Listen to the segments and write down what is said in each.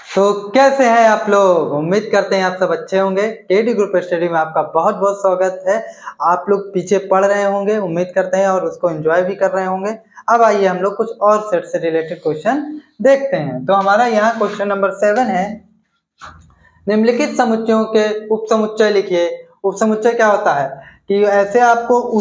तो कैसे हैं आप लोग? उम्मीद करते हैं आप सब अच्छे होंगे। केडी ग्रुप स्टडी में आपका बहुत बहुत स्वागत है। आप लोग पीछे पढ़ रहे होंगे, उम्मीद करते हैं, और उसको एंजॉय भी कर रहे होंगे। अब आइए हम लोग कुछ और सेट से रिलेटेड क्वेश्चन देखते हैं। तो हमारा यहाँ क्वेश्चन नंबर 7 है, निम्नलिखित समुच्चयों के उपसमुच्चय लिखिए। उपसमुच्चय क्या होता है कि ऐसे आपको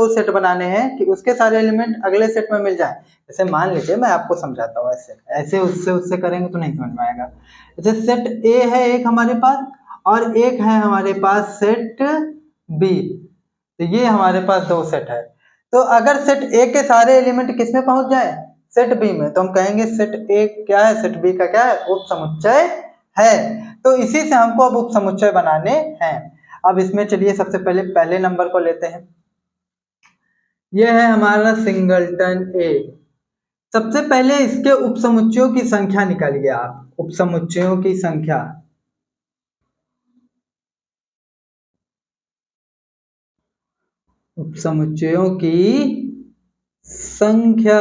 सेट बनाने हैं कि उसके सारे एलिमेंट अगले सेट में मिल जाए। जैसे मान लीजिए मैं आपको समझाता हूँ, ऐसे उससे करेंगे तो नहीं समझ में आएगा। जैसे सेट ए है एक हमारे पास, और एक है हमारे पास सेट बी। तो ये हमारे पास दो सेट है। तो अगर सेट ए के सारे एलिमेंट किस में पहुंच जाए? सेट बी में, तो हम कहेंगे सेट ए क्या है, सेट बी का क्या है, उपसमुच्चय है। तो इसी से हमको अब उपसमुच्चय बनाने हैं। अब इसमें चलिए सबसे पहले नंबर को लेते हैं। यह है हमारा सिंगलटन ए। सबसे पहले इसके उपसमुच्चयों की संख्या निकालिए आप। उपसमुच्चयों की संख्या, उपसमुच्चयों की संख्या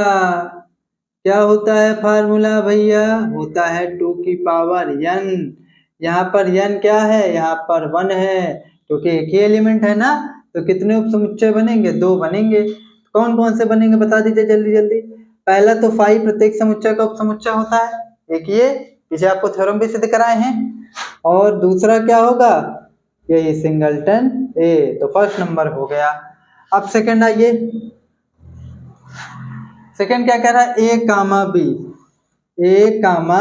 क्या होता है फार्मूला भैया? होता है 2 की पावर n। यहाँ पर n क्या है? यहाँ पर 1 है, क्योंकि एक ही एलिमेंट है ना। तो कितने उपसमुच्चय बनेंगे? 2 बनेंगे। कौन कौन से बनेंगे बता दीजिए जल्दी जल्दी। पहला तो 5 प्रत्येक समुच्चय का उपसमुच्चय होता है, एक ये पीछे आपको थ्योरम भी सिद्ध कराए हैं। और दूसरा क्या होगा? यही सिंगलटन ए। तो फर्स्ट नंबर हो गया। अब सेकंड आइए। सेकंड क्या कह रहा है? ए कामा बी। ए कामा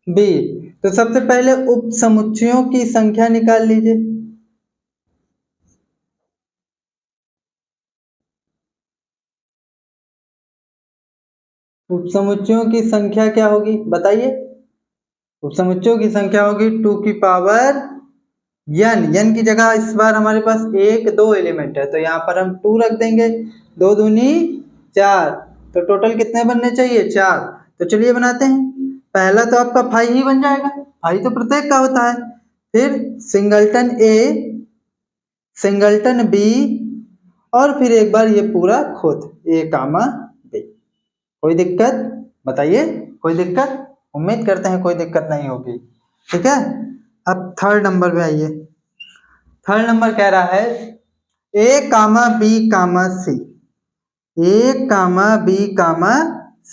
बी। तो सबसे पहले उपसमुच्चयों की संख्या निकाल लीजिए। उपसमुच्चयों की संख्या क्या होगी बताइए? उपसमुच्चयों की संख्या होगी 2 की पावर n की जगह इस बार हमारे पास 1 2 एलिमेंट है, तो यहाँ पर हम 2 रख देंगे। 2 दूनी 4, तो टोटल कितने बनने चाहिए? 4। तो चलिए बनाते हैं। पहला तो आपका 5 ही बन जाएगा, 5 तो प्रत्येक का होता है। फिर सिंगलटन ए, सिंगलटन बी, और फिर एक बार ये पूरा खुद ए कामा बी। कोई दिक्कत बताइए? कोई दिक्कत? उम्मीद करते हैं कोई दिक्कत नहीं होगी। ठीक है। अब थर्ड नंबर पे आइए। थर्ड नंबर कह रहा है ए कामा बी कामा सी। ए कामा बी कामा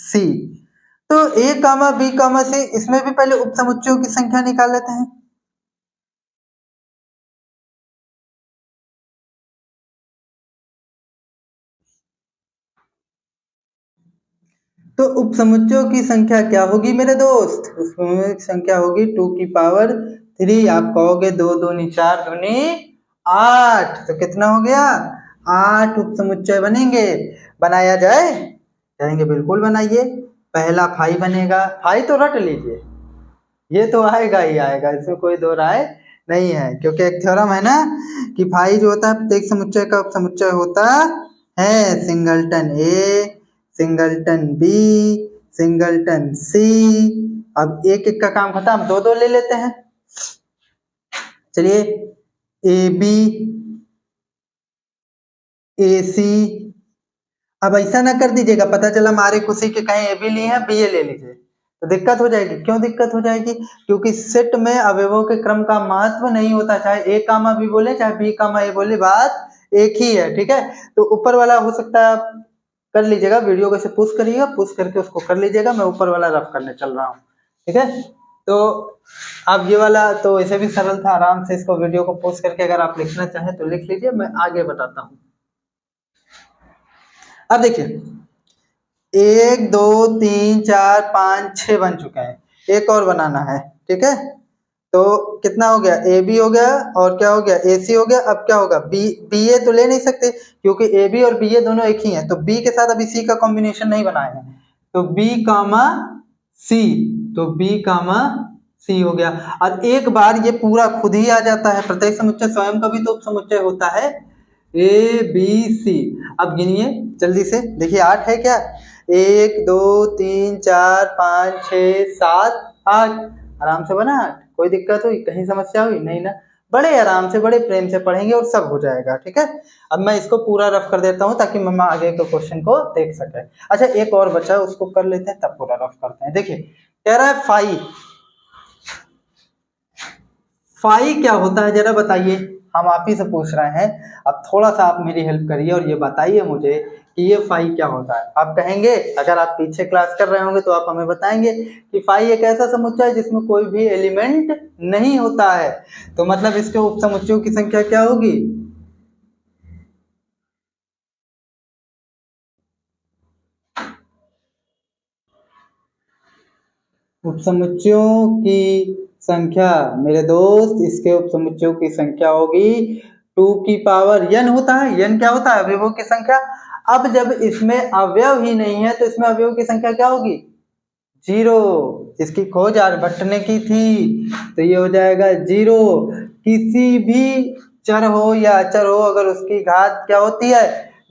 सी। तो ए कामा बी कामा सी, इसमें भी पहले उपसमुच्चयों की संख्या निकाल लेते हैं। तो उपसमुच्चयों की संख्या क्या होगी मेरे दोस्त? उपसमुच्चयों की संख्या होगी 2 की पावर 3। आप कहोगे 2 दूनी 4 दूनी 8, तो कितना हो गया? 8 उपसमुच्चय बनेंगे। बनाया जाए? कहेंगे बिल्कुल बनाइए। पहला 5 बनेगा। 5 तो रट लीजिए, ये तो आएगा ही आएगा, इसमें कोई दो राय नहीं है, क्योंकि एक थ्योरम है ना कि 5 जो होता है प्रत्येक समुच्चय का उपसमुच्चय होता है। सिंगलटन ए, सिंगलटन बी, सिंगलटन सी। अब एक एक का काम खत्म, 2 2 ले लेते हैं। चलिए ए बी, ए सी। अब ऐसा ना कर दीजिएगा, पता चला हमारे खुशी के कहीं ए बी लिए हैं, बी ए ले लीजिए, तो दिक्कत हो जाएगी। क्यों दिक्कत हो जाएगी? क्योंकि सेट में अवयवों के क्रम का महत्व नहीं होता, चाहे ए कामा बी बोले चाहे बी कामा ए बोले, बात एक ही है। ठीक है। तो ऊपर वाला हो सकता है आप कर लीजिएगा, वीडियो को ऐसे पुश करिएगा, पुश करके उसको कर लीजिएगा। मैं ऊपर वाला रफ करने चल रहा हूँ। ठीक है। तो अब ये वाला तो ऐसे भी सरल था, आराम से इसको वीडियो को पोस्ट करके अगर आप लिखना चाहें तो लिख लीजिए, मैं आगे बताता हूँ। अब देखिए 1 2 3 4 5 6 बन चुके हैं, एक और बनाना है। ठीक है। तो कितना हो गया? ए बी हो गया, और क्या हो गया? ए सी हो गया। अब क्या होगा? बी बी ए तो ले नहीं सकते, क्योंकि ए बी और बी ए दोनों एक ही हैं, तो बी के साथ अभी सी का कॉम्बिनेशन नहीं बनाए हैं, तो बी कामा सी। तो बी कामा सी हो गया। और एक बार ये पूरा खुद ही आ जाता है, प्रत्येक समुच्चय स्वयं का भी तो उपसमुच्चय होता है, ए बी सी। अब गिनिए जल्दी से, देखिए 8 है क्या? 1 2 3 4 5 6 7 8। आराम से बना 8। कोई दिक्कत हुई? कहीं समस्या हुई? नहीं ना। बड़े आराम से बड़े प्रेम से पढ़ेंगे और सब हो जाएगा। ठीक है। अब मैं इसको पूरा रफ कर देता हूँ ताकि मम्मा आगे के क्वेश्चन को देख सके। अच्छा एक और बचा, उसको कर लेते हैं तब पूरा रफ करते हैं। देखिए कह रहा है फाई, फाई क्या होता है जरा बताइए, हम आप ही से पूछ रहे हैं। अब थोड़ा सा आप मेरी हेल्प करिए और ये बताइए मुझे कि ये फाई क्या होता है। आप कहेंगे, अगर आप पीछे क्लास कर रहे होंगे तो आप हमें बताएंगे कि फाई एक ऐसा समुच्चय है जिसमें कोई भी एलिमेंट नहीं होता है, तो मतलब इसके उपसमुच्चयों की संख्या क्या होगी? उपसमुच्चयों की संख्या मेरे दोस्त, इसके उपसमुच्चयों की संख्या होगी 2 की पावर n होता है। n क्या होता है? अवयवों की संख्या। अब जब इसमें अवयव ही नहीं है तो इसमें अवयवों की संख्या क्या होगी? 0। इसकी खोज आर्यभट्ट ने की थी, तो ये हो जाएगा 0। किसी भी चर हो या अचर हो, अगर उसकी घात क्या होती है?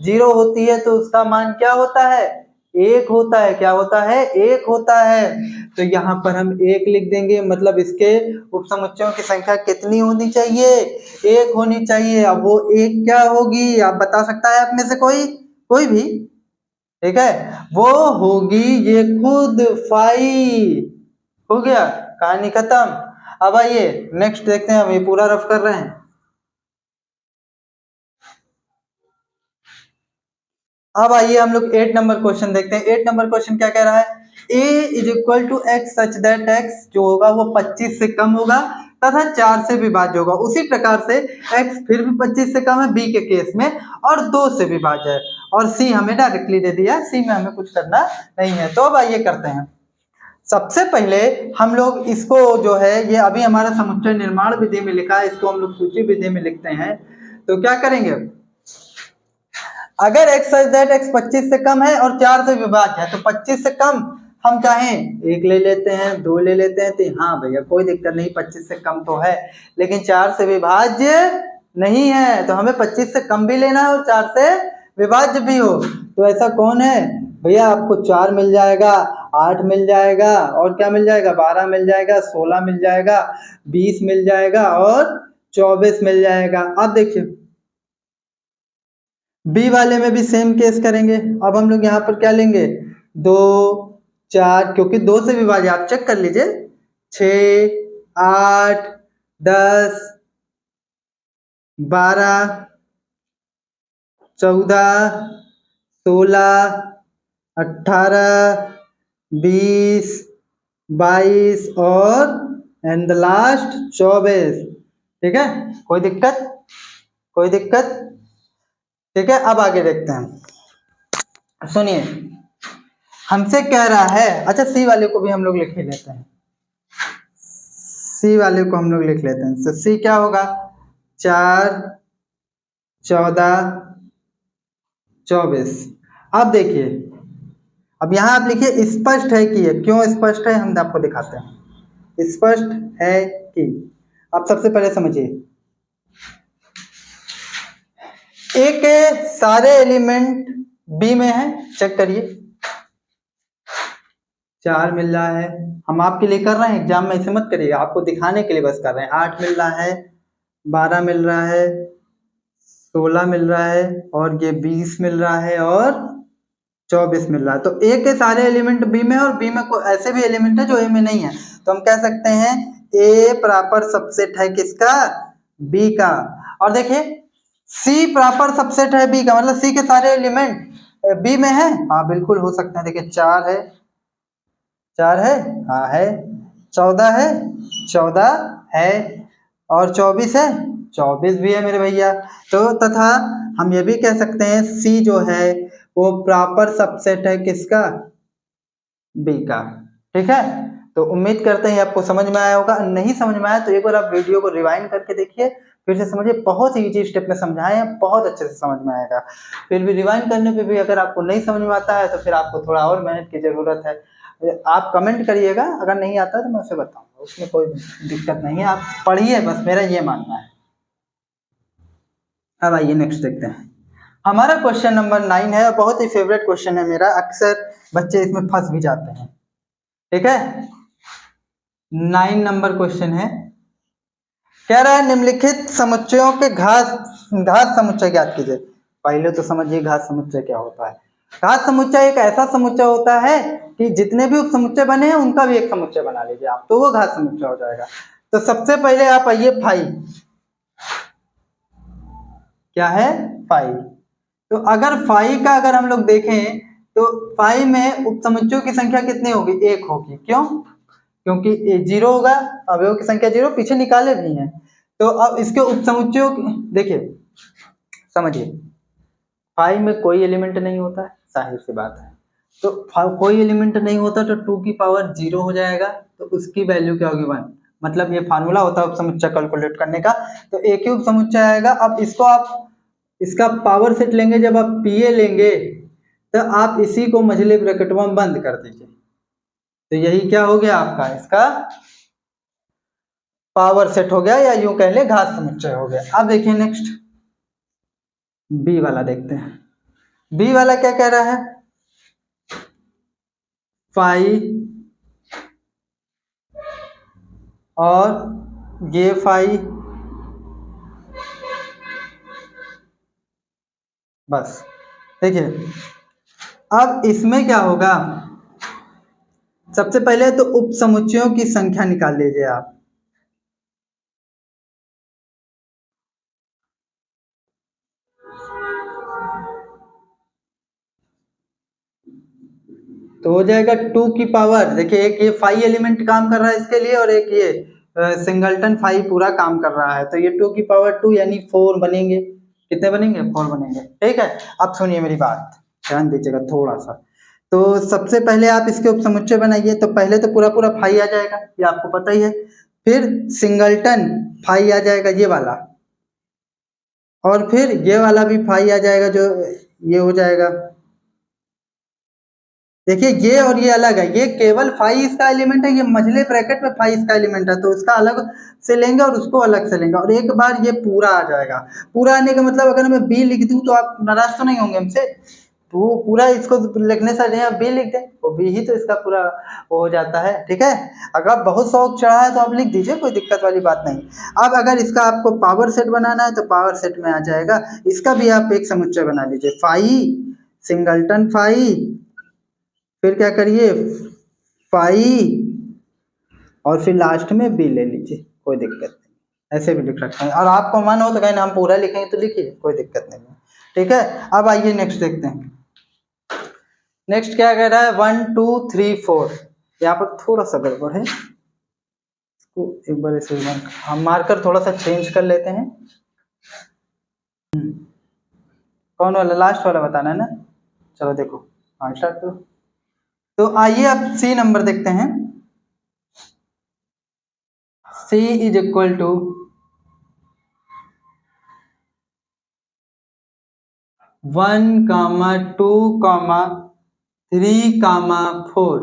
0 होती है, तो उसका मान क्या होता है? 1 होता है। क्या होता है? 1 होता है। तो यहाँ पर हम 1 लिख देंगे, मतलब इसके उपसमुच्चयों की संख्या कितनी होनी चाहिए? 1 होनी चाहिए। अब वो 1 क्या होगी? आप बता सकता है आप में से कोई भी? ठीक है, वो होगी ये खुद फाई। हो गया, कहानी खत्म। अब आइए नेक्स्ट देखते हैं, हम ये पूरा रफ कर रहे हैं। अब आइए हम लोग 8 नंबर क्वेश्चन देखते हैं। 8 नंबर क्वेश्चन क्या कह रहा है? a is equal to x such that x जो होगा वो 25 से कम होगा तथा 4 से विभाज्य होगा। उसी प्रकार से x फिर भी 25 से कम है b के केस में, और 2 से विभाज्य है, और c हमें डायरेक्टली दे दिया, c में हमें कुछ करना नहीं है। तो अब आइए करते हैं। सबसे पहले हम लोग इसको जो है, ये अभी हमारा समुच्चय निर्माण विधि में लिखा है, इसको हम लोग सूची विधि में लिखते हैं। तो क्या करेंगे? अगर x सच दैट x 25 से कम है और 4 से विभाज्य है, तो 25 से कम हम चाहें 1 ले लेते हैं, 2 ले लेते हैं, तो हाँ भैया कोई दिक्कत नहीं, 25 से कम तो है, लेकिन 4 से विभाज्य नहीं है, तो हमें 25 से कम भी लेना है और 4 से विभाज्य भी हो। तो ऐसा कौन है भैया? आपको 4 मिल जाएगा, 8 मिल जाएगा, और क्या मिल जाएगा? 12 मिल जाएगा, 16 मिल जाएगा, 20 मिल जाएगा और 24 मिल जाएगा। अब देखिए बी वाले में भी सेम केस करेंगे। अब हम लोग यहाँ पर क्या लेंगे? 2, 4, क्योंकि 2 से विभाज्य, आप चेक कर लीजिए, 6, 8, 10, 12, 14, 16, 18, 20, 22 और एंड द लास्ट 24। ठीक है, कोई दिक्कत? कोई दिक्कत? ठीक है, अब आगे देखते हैं। सुनिए, हमसे कह रहा है, अच्छा सी वाले को भी हम लोग लिख ही लेते हैं, सी वाले को हम लोग लिख लेते हैं। तो सी क्या होगा? 4, 14, 24। अब देखिए, अब यहाँ आप लिखिए स्पष्ट है कि, क्यों स्पष्ट है हम आपको दिखाते हैं। स्पष्ट है कि, अब सबसे पहले समझिए, ए के सारे एलिमेंट बी में है, चेक करिए, 4 मिल रहा है, हम आपके लिए कर रहे हैं, एग्जाम में ऐसे मत करिएगा, आपको दिखाने के लिए बस कर रहे हैं। 8 मिल रहा है, 12 मिल रहा है, 16 मिल रहा है, और ये 20 मिल रहा है, और 24 मिल रहा है। तो ए के सारे एलिमेंट बी में है, और बी में कोई ऐसे भी एलिमेंट है जो ए में नहीं है, तो हम कह सकते हैं ए प्रॉपर सबसेट है किसका? बी का। और देखिए सी प्रॉपर सबसेट है बी का, मतलब सी के सारे एलिमेंट बी में है, हाँ बिल्कुल हो सकते हैं। देखिए 4 है, 4 है, हाँ है, 14 है, 14 है, और 24 है, 24 भी है मेरे भैया। तो तथा हम ये भी कह सकते हैं सी जो है वो प्रॉपर सबसेट है किसका? बी का। ठीक है, तो उम्मीद करते हैं आपको समझ में आया होगा। नहीं समझ में आया तो एक बार आप वीडियो को रिवाइंड करके देखिए, फिर से समझिए, बहुत इजी स्टेप में समझाए हैं, बहुत अच्छे से समझ में आएगा। फिर भी रिवाइंड करने पे भी अगर आपको नहीं समझ में आता है तो फिर आपको थोड़ा और मेहनत की जरूरत है। आप कमेंट करिएगा, अगर नहीं आता तो मैं उसे बताऊंगा, उसमें कोई दिक्कत नहीं है, आप पढ़िए बस, मेरा ये मानना है। अब आइए नेक्स्ट देखते हैं। हमारा क्वेश्चन नंबर 9 है, और बहुत ही फेवरेट क्वेश्चन है मेरा, अक्सर बच्चे इसमें फंस भी जाते हैं। ठीक है, 9 नंबर क्वेश्चन है, कह रहा है निम्नलिखित समुच्चयों के घात समुच्चय ज्ञात कीजिए। पहले तो समझिए घात समुच्चय क्या होता है। घात समुच्चय एक ऐसा समुच्चय होता है कि जितने भी उपसमुच्चय बने हैं उनका भी एक समुच्चय बना लीजिए आप, तो वो घात समुच्चय हो जाएगा। तो सबसे पहले आप आइए फाई, क्या है फाई। तो अगर फाई का अगर हम लोग देखें तो फाई में उपसमुच्चयों की संख्या कितनी होगी, एक होगी। क्यों? क्योंकि जीरो होगा, अवयवों की संख्या जीरो, पीछे निकाले भी हैं। तो अब इसके उपसमुच्चयों देखिए, समझिए, फाई में कोई एलिमेंट नहीं होता है, जाहिर सी बात है। तो कोई एलिमेंट नहीं होता तो 2 की पावर 0 हो जाएगा, तो उसकी वैल्यू क्या होगी 1। मतलब ये फार्मूला होता है उपसमुच्चय कैलकुलेट करने का। तो एक ही उपसमुच्चय आएगा। अब इसको आप इसका पावर सेट लेंगे, जब आप पीए लेंगे तो आप इसी को मझले ब्रैकेट में बंद कर दीजिए। तो यही क्या हो गया आपका, इसका पावर सेट हो गया, या यूं कह ले घात समुच्चय हो गया। अब देखिए नेक्स्ट बी वाला देखते हैं। बी वाला क्या कह रहा है, फाई और ये फाई, बस। देखिए अब इसमें क्या होगा, सबसे पहले तो उपसमुच्चयों की संख्या निकाल लीजिए आप। तो हो जाएगा 2 की पावर, देखिए एक ये फाई एलिमेंट काम कर रहा है इसके लिए, और एक ये सिंगलटन फाई पूरा काम कर रहा है। तो ये 2 की पावर 2 यानी 4 बनेंगे। कितने बनेंगे, 4 बनेंगे। ठीक है, अब सुनिए मेरी बात, ध्यान दीजिएगा थोड़ा सा। तो सबसे पहले आप इसके उपसमुच्चय बनाइए। तो पहले तो पूरा पूरा फाई आ जाएगा, ये आपको पता ही है। फिर सिंगलटन फाई आ जाएगा, ये वाला, और फिर ये वाला भी फाई आ जाएगा, जो ये हो जाएगा। देखिए ये और ये अलग है, ये केवल फाई इसका एलिमेंट है, ये मझले ब्रैकेट में फाई इसका एलिमेंट है, तो इसका अलग से लेंगे और उसको अलग से लेंगे, और एक बार ये पूरा आ जाएगा। पूरा आने का मतलब अगर मैं बी लिख दूं तो आप नाराज तो नहीं होंगे हमसे, तो वो पूरा इसको लिखने से आप बी लिख दें, वो बी ही तो इसका पूरा वो हो जाता है। ठीक है, अगर बहुत शौक चढ़ा है तो आप लिख दीजिए, कोई दिक्कत वाली बात नहीं। अब अगर इसका आपको पावर सेट बनाना है तो पावर सेट में आ जाएगा, इसका भी आप एक समुच्चय बना लीजिए, फाई सिंगलटन फाई, फिर क्या करिए फाई, और फिर लास्ट में बी ले लीजिए, कोई दिक्कत नहीं, ऐसे भी लिख रखते हैं। और आपको मन हो तो कहीं नाम पूरा लिखेंगे तो लिखिए, कोई दिक्कत नहीं है। ठीक है, अब आइए नेक्स्ट देखते हैं। नेक्स्ट क्या कह रहा है, 1 2 3 4। यहाँ पर थोड़ा सा गड़बड़ है, इसको एक बार ऐसे हम मार्कर थोड़ा सा चेंज कर लेते हैं। कौन वाला, लास्ट वाला बताना है ना। चलो देखो, हाँ स्टार्ट करो। तो आइए अब सी नंबर देखते हैं। C is equal to 1, 2, 3, 4।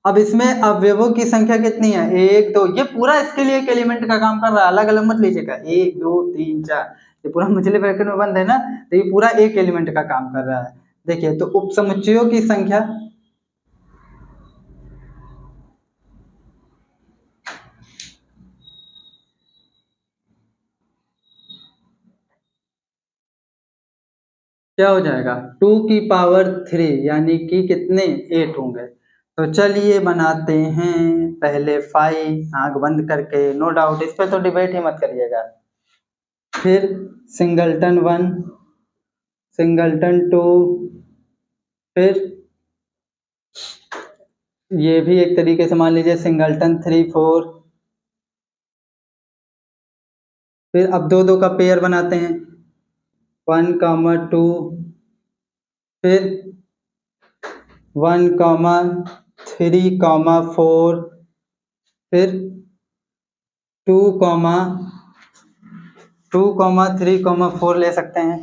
अब इसमें अवयवों की संख्या कितनी है, 1 2। ये पूरा इसके लिए एक एलिमेंट का काम कर रहा है, अलग अलग मत लीजिएगा, 1 2 3 4, ये पूरा मछली ब्रैकेट में बंद है ना, तो ये पूरा एक एलिमेंट का काम कर रहा है। देखिए तो उपसमुच्चयों की संख्या, क्या हो जाएगा, 2 की पावर 3 यानी कि कितने, 8 होंगे। तो चलिए बनाते हैं पहले फाई, आंख बंद करके, नो डाउट इस पे तो डिबेट ही मत करिएगा। फिर सिंगलटन 1, सिंगलटन 2, फिर ये भी एक तरीके से मान लीजिए सिंगलटन 3 4। फिर अब 2 2 का पेयर बनाते हैं, 1 2, फिर 1 3 4, फिर 2 3 4 ले सकते हैं।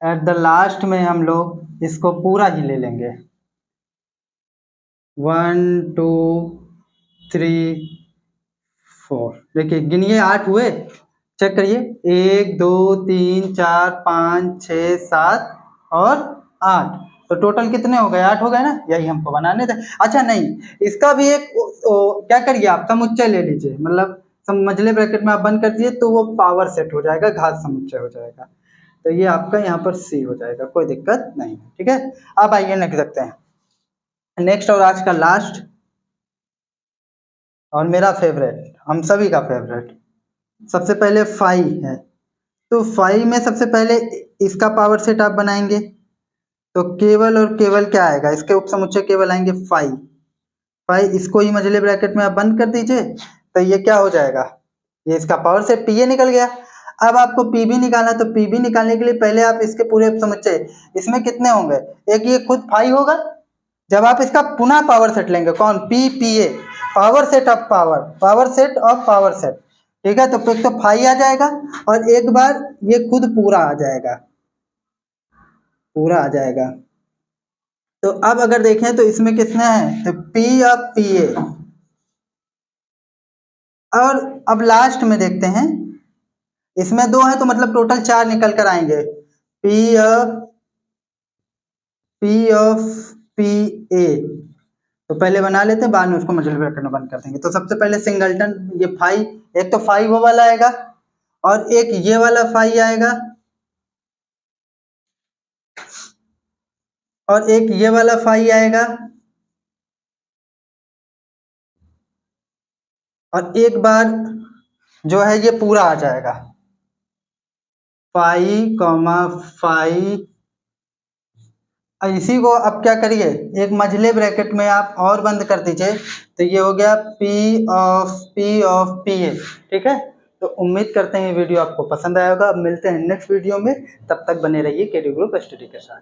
एट द लास्ट में हम लोग इसको पूरा ही ले लेंगे, 1 2 3 4। देखिए गिनिए, 8 हुए, चेक करिए, 1 2 3 4 5 6 7 और 8। तो टोटल कितने हो गए, 8 हो गए ना, यही हमको बनाने थे। अच्छा नहीं, इसका भी एक क्या करिए आप, समुच्चय ले लीजिए, मतलब मझले ब्रैकेट में आप बंद कर दीजिए, तो वो पावर सेट हो जाएगा, घात समुच्चय हो जाएगा। तो ये आपका यहाँ पर सी हो जाएगा, कोई दिक्कत नहीं है। ठीक है, अब आइए नेक्स्ट देखते हैं। नेक्स्ट और आज का लास्ट और मेरा फेवरेट, हम सभी का फेवरेट, सबसे पहले फाई है। तो फाई में सबसे पहले इसका पावर सेट आप बनाएंगे, तो केवल और केवल क्या आएगा, इसके उपसमुच्चय केवल आएंगे फाई। फाई इसको ही मझले ब्रैकेट में आप बंद कर दीजिए, तो ये क्या हो जाएगा, ये इसका पावर सेट पी ए निकल गया। अब आपको पी बी निकालना, तो पी बी निकालने के लिए पहले आप इसके पूरे उपसमुच्चय, इसमें कितने होंगे, एक ये खुद फाई होगा, जब आप इसका पुनः पावर सेट लेंगे, कौन, P P A, power set of power, power set of power set. ठीक है, तो एक तो फाई आ जाएगा और एक बार ये खुद पूरा आ जाएगा, पूरा आ जाएगा। तो अब अगर देखें तो इसमें कितने हैं, तो पी ऑफ पी ए। और अब लास्ट में देखते हैं, इसमें 2 है तो मतलब टोटल 4 निकल कर आएंगे, पी ऑफ पी ए। तो पहले बना लेते हैं, बाद में उसको मझले ब्रैकेट में बंद कर देंगे। तो सबसे पहले सिंगलटन, ये फाई, एक तो फाई वो वाला आएगा और एक ये वाला फाई आएगा और एक ये वाला फाई आएगा और एक बार जो है ये पूरा आ जाएगा, फाई कॉमा फाई। इसी को अब क्या करिए, एक मझले ब्रैकेट में आप और बंद कर दीजिए, तो ये हो गया पी ऑफ पी ए। ठीक है, तो उम्मीद करते हैं ये वीडियो आपको पसंद आया होगा। अब मिलते हैं नेक्स्ट वीडियो में, तब तक बने रहिए केडी ग्रुप स्टडी के साथ।